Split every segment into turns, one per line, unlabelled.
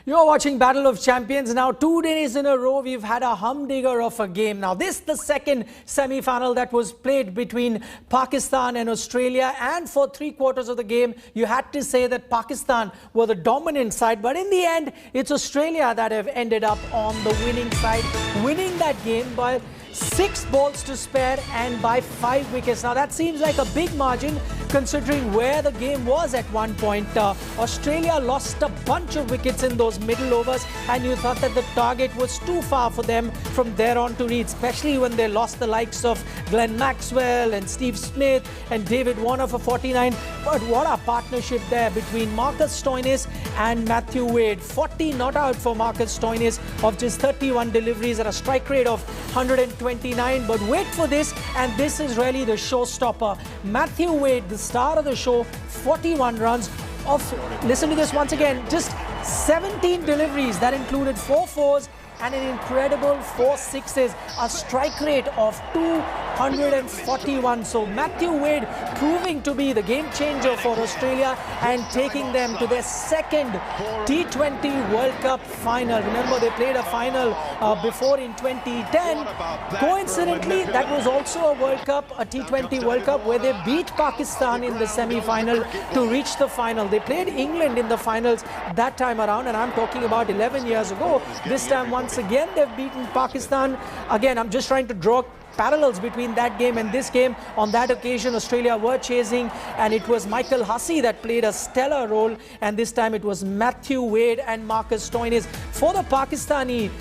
You're watching Battle of Champions. Now, 2 days in a row, we've had a humdinger of a game. Now, this the second semi-final that was played between Pakistan and Australia. And for 3/4 of the game, you had to say that Pakistan were the dominant side. But in the end, it's Australia that have ended up on the winning side, winning that game by 6 balls to spare and by 5 wickets. Now that seems like a big margin considering where the game was at one point. Australia lost a bunch of wickets in those middle overs, and you thought that the target was too far for them from there on to reach, especially when they lost the likes of Glenn Maxwell and Steve Smith and David Warner for 49. But what a partnership there between Marcus Stoinis and Matthew Wade. 40 not out for Marcus Stoinis of just 31 deliveries at a strike rate of 129. But wait for this, and this is really the showstopper. Matthew Wade, the star of the show, 41 runs of, listen to this once again, just 17 deliveries that included 4 fours and an incredible 4 sixes, a strike rate of 241. So Matthew Wade proving to be the game changer for Australia and taking them to their second T20 World Cup final. Remember, they played a final before in 2010. Coincidentally, that was also a World Cup, a T20 World Cup, where they beat Pakistan in the semi-final to reach the final. They played England in the finals that time around, and I'm talking about 11 years ago. This time, once again, they've beaten Pakistan. Again, I'm just trying to draw parallels between that game and this game. On that occasion, Australia were chasing, and it was Michael Hussey that played a stellar role, and this time it was Matthew Wade and Marcus Stoinis. For the Pakistani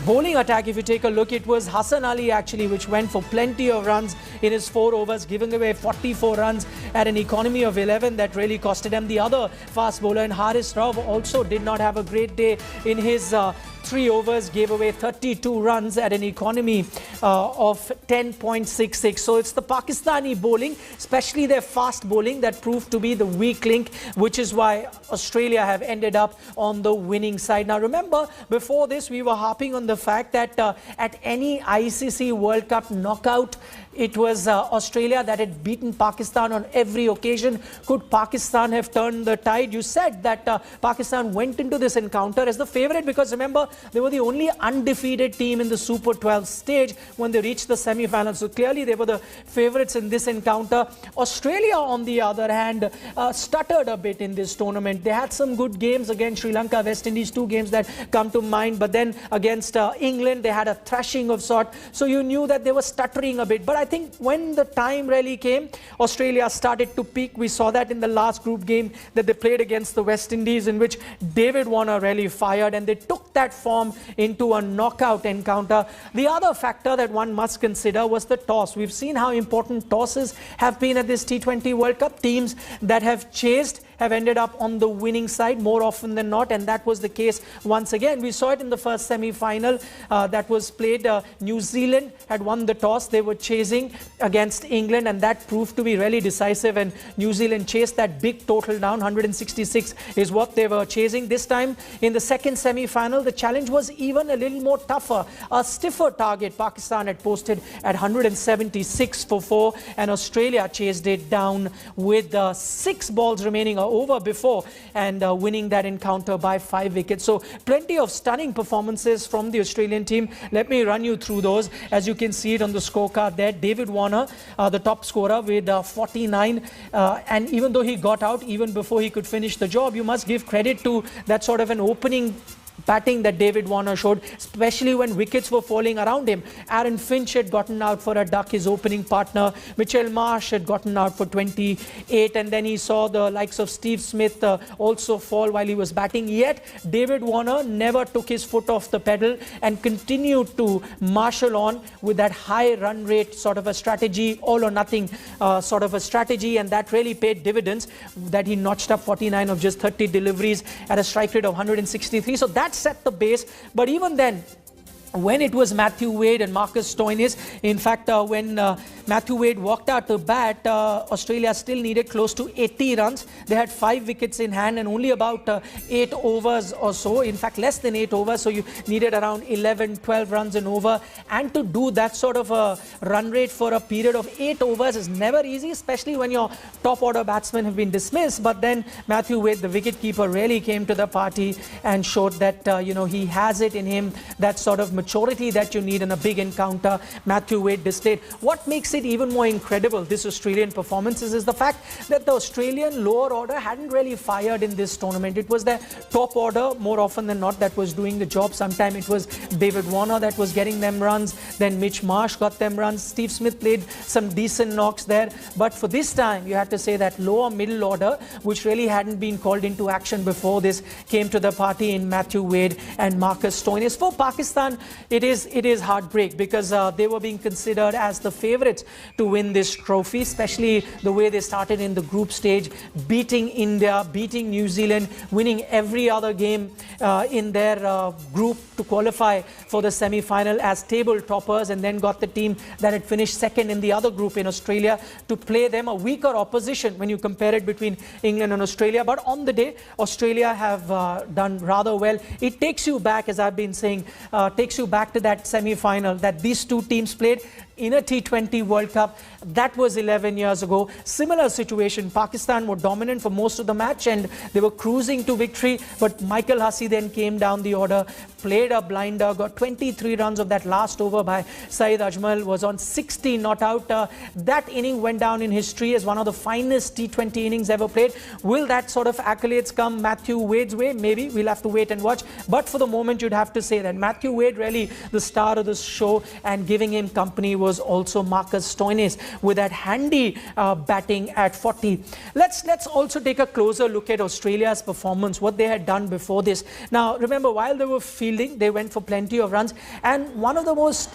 bowling attack, if you take a look, it was Hassan Ali actually which went for plenty of runs in his 4 overs, giving away 44 runs at an economy of 11. That really costed him. The other fast bowler, and Haris Rauf, also did not have a great day in his 3 overs, gave away 32 runs at an economy of 10.66. So it's the Pakistani bowling, especially their fast bowling, that proved to be the weak link, which is why Australia have ended up on the winning side. Now remember, before this we were harping on the fact that at any ICC World Cup knockout, it was Australia that had beaten Pakistan on every occasion. Could Pakistan have turned the tide? You said that Pakistan went into this encounter as the favourite because remember, they were the only undefeated team in the Super 12 stage when they reached the semi-final. So clearly they were the favourites in this encounter. Australia, on the other hand, stuttered a bit in this tournament. They had some good games against Sri Lanka, West Indies, 2 games that come to mind. But then against England, they had a thrashing of sort. So you knew that they were stuttering a bit. But I think when the time really came, Australia started to peak. We saw that in the last group game that they played against the West Indies, in which David Warner really fired, and they took that form into a knockout encounter. The other factor that one must consider was the toss. We've seen how important tosses have been at this T20 World Cup. Teams that have chased have ended up on the winning side more often than not, and that was the case once again. We saw it in the first semi-final that was played. New Zealand had won the toss. They were chasing against England, and that proved to be really decisive, and New Zealand chased that big total down. 166 is what they were chasing. This time in the second semi-final, the challenge was even a little more tougher. A stiffer target Pakistan had posted at 176 for 4, and Australia chased it down with 6 balls remaining over before, and winning that encounter by 5 wickets. So plenty of stunning performances from the Australian team. Let me run you through those. As you can see it on the scorecard there, David Warner, the top scorer with 49, and even though he got out even before he could finish the job, you must give credit to that sort of an opening batting that David Warner showed, especially when wickets were falling around him. Aaron Finch had gotten out for a duck, his opening partner. Mitchell Marsh had gotten out for 28, and then he saw the likes of Steve Smith also fall while he was batting. Yet David Warner never took his foot off the pedal and continued to marshal on with that high run rate sort of a strategy, all or nothing sort of a strategy, and that really paid dividends, that he notched up 49 of just 30 deliveries at a strike rate of 163. So that set the base. But even then, when it was Matthew Wade and Marcus Stoinis. In fact, when Matthew Wade walked out to bat, Australia still needed close to 80 runs. They had 5 wickets in hand and only about 8 overs or so. In fact, less than 8 overs. So you needed around 11, 12 runs an over. And to do that sort of a run rate for a period of 8 overs is never easy, especially when your top order batsmen have been dismissed. But then Matthew Wade, the wicketkeeper, really came to the party and showed that, he has it in him, that sort of maturity that you need in a big encounter. Matthew Wade displayed. What makes it even more incredible, this Australian performances, is the fact that the Australian lower order hadn't really fired in this tournament. It was the top order more often than not that was doing the job. Sometimes it was David Warner that was getting them runs, then Mitch Marsh got them runs. Steve Smith played some decent knocks there. But for this time, you had to say that lower middle order, which really hadn't been called into action before this, came to the party in Matthew Wade and Marcus Stoinis. For Pakistan, it is heartbreak, because they were being considered as the favourites to win this trophy, especially the way they started in the group stage, beating India, beating New Zealand, winning every other game in their group to qualify for the semi-final as table toppers, and then got the team that had finished second in the other group in Australia to play them, a weaker opposition when you compare it between England and Australia. But on the day, Australia have done rather well. It takes you back, as I've been saying, takes you back to that semi-final that these two teams played in a T20 World Cup. That was 11 years ago. Similar situation. Pakistan were dominant for most of the match and they were cruising to victory. But Michael Hussey then came down the order, played a blinder, got 23 runs of that last over by Saeed Ajmal, was on 60 not out. That inning went down in history as one of the finest T20 innings ever played. Will that sort of accolades come Matthew Wade's way? Maybe. We'll have to wait and watch. But for the moment, you'd have to say that Matthew Wade really the star of the show, and giving him company was also Marcus Stoinis with that handy batting at 40. Let's also take a closer look at Australia's performance, what they had done before this. Now, remember, while they were fielding, they went for plenty of runs, and one of the most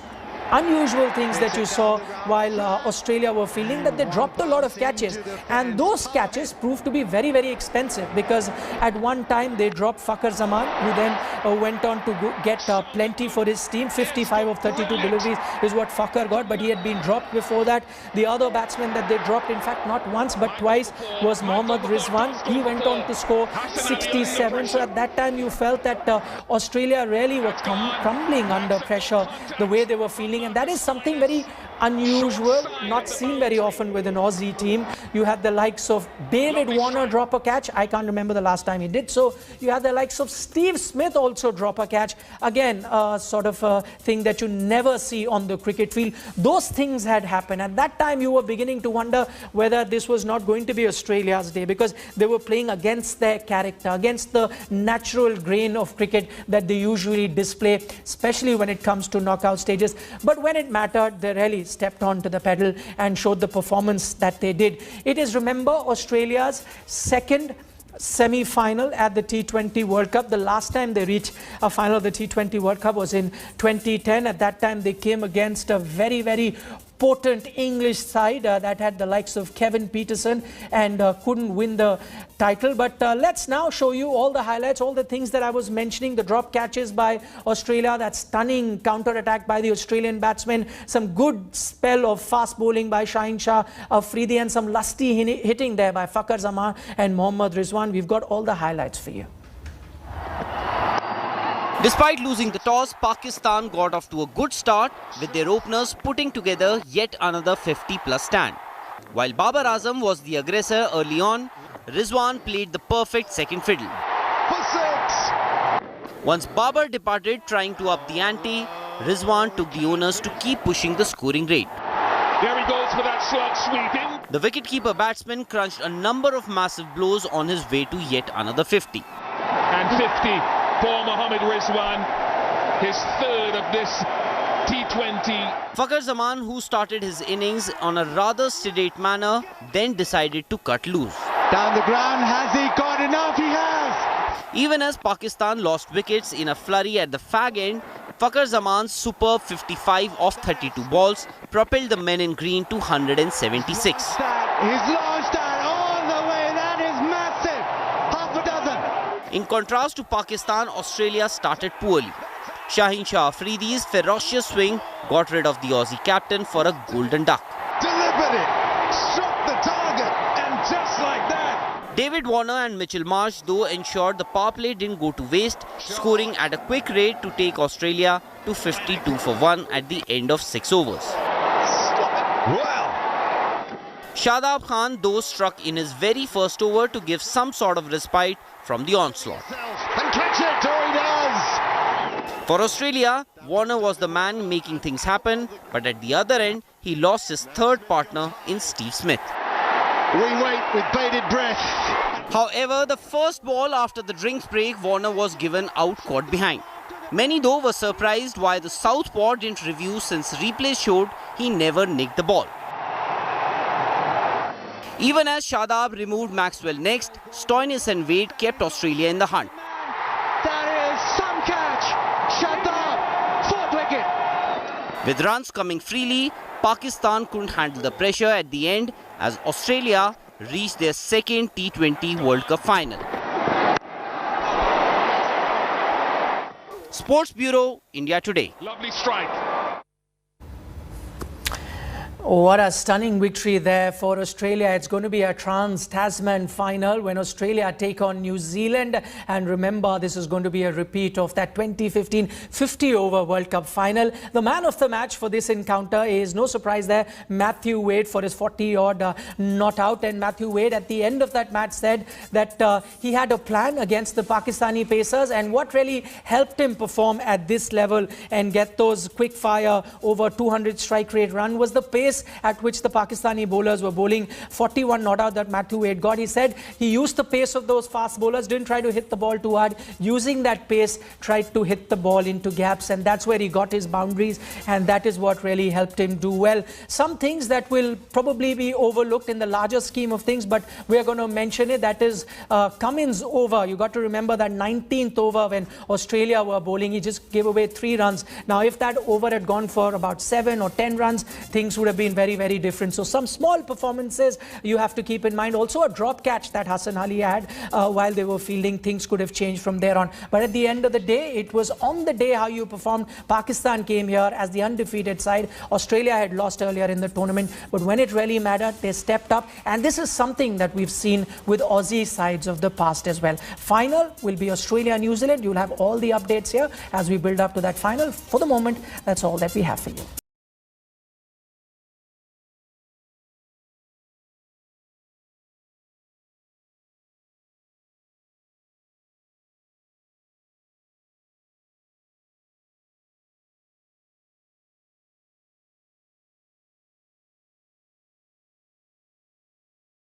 unusual things that you saw while Australia were fielding, that they dropped a lot of catches, and those catches proved to be very, very expensive, because at one time they dropped Fakhar Zaman, who then went on to get plenty for his team. 55 of 32 deliveries is what Fakhar got, but he had been dropped before that. The other batsman that they dropped, in fact not once but twice, was Mohammad Rizwan. He went on to score 67. So at that time you felt that Australia really were crumbling under pressure, the way they were fielding. And that is something very unusual, not seen very often with an Aussie team. You had the likes of David Warner drop a catch. I can't remember the last time he did so. You had the likes of Steve Smith also drop a catch. Again, sort of a thing that you never see on the cricket field. Those things had happened. At that time, you were beginning to wonder whether this was not going to be Australia's day, because they were playing against their character, against the natural grain of cricket that they usually display, especially when it comes to knockout stages. But when it mattered, they really stepped onto the pedal and showed the performance that they did. It is, remember, Australia's second semi-final at the T20 World Cup. The last time they reached a final of the T20 World Cup was in 2010. At that time, they came against a very, very potent English side that had the likes of Kevin Peterson and couldn't win the title. But let's now show you all the highlights, all the things that I was mentioning, the drop catches by Australia, that stunning counter-attack by the Australian batsmen, some good spell of fast bowling by Shaheen Shah Afridi, and some lusty hitting there by Fakhar Zaman and Mohammad Rizwan. We've got all the highlights for you.
Despite losing the toss, Pakistan got off to a good start, with their openers putting together yet another 50-plus stand. While Babar Azam was the aggressor early on, Rizwan played the perfect second fiddle.
For 6.
Once Babar departed trying to up the ante, Rizwan took the onus to keep pushing the scoring rate.
There he goes for that slot sweeping.
The wicketkeeper batsman crunched a number of massive blows on his way to yet another 50.
And 50 for Mohammad Rizwan, his third of this T20.
Fakhar Zaman, who started his innings on a rather sedate manner, then decided to cut loose.
Down the ground, has he got enough? He has!
Even as Pakistan lost wickets in a flurry at the fag end, Fakhar Zaman's superb 55 off 32 balls propelled the men in green to 176.
He's launched that all the way. That is massive. Half a dozen.
In contrast to Pakistan, Australia started poorly. Shaheen Shah Afridi's ferocious swing got rid of the Aussie captain for a golden duck.
Delivered it, struck the target, and just like that.
David Warner and Mitchell Marsh though ensured the power play didn't go to waste, scoring at a quick rate to take Australia to 52 for 1 at the end of 6 overs.
Well,
Shadab Khan though struck in his very first over to give some sort of respite from the onslaught.
and catch it, or he does.
For Australia, Warner was the man making things happen, but at the other end, he lost his third partner in Steve Smith.
We wait with bated breath.
However, the first ball after the drinks break, Warner was given out caught behind. Many though were surprised why the southpaw didn't review since replays showed he never nicked the ball. Even as Shadab removed Maxwell next, Stoinis and Wade kept Australia in the hunt.
That is some catch. Shadab, fourth wicket.
With runs coming freely, Pakistan couldn't handle the pressure at the end as Australia reached their second T20 World Cup final. Sports Bureau, India Today.
Lovely strike.
What a stunning victory there for Australia. It's going to be a trans-Tasman final when Australia take on New Zealand. And remember, this is going to be a repeat of that 2015 50-over World Cup final. The man of the match for this encounter is, no surprise there, Matthew Wade for his 40-odd not out. And Matthew Wade at the end of that match said that he had a plan against the Pakistani pacers. And what really helped him perform at this level and get those quick-fire over 200 strike rate run was the pace at which the Pakistani bowlers were bowling. 41 not out that Matthew Wade got. He said he used the pace of those fast bowlers, didn't try to hit the ball too hard. Using that pace, tried to hit the ball into gaps, and that's where he got his boundaries, and that is what really helped him do well. Some things that will probably be overlooked in the larger scheme of things, but we are going to mention it. That is Cummins' over. You got to remember that 19th over when Australia were bowling, he just gave away 3 runs. Now, if that over had gone for about 7 or 10 runs, things would have been very, very different. So some small performances you have to keep in mind. Also a drop catch that Hassan Ali had while they were fielding. Things could have changed from there on. But at the end of the day, it was on the day how you performed. Pakistan came here as the undefeated side. Australia had lost earlier in the tournament. But when it really mattered, they stepped up. And this is something that we've seen with Aussie sides of the past as well. Final will be Australia-New Zealand. You'll have all the updates here as we build up to that final. For the moment, that's all that we have for you.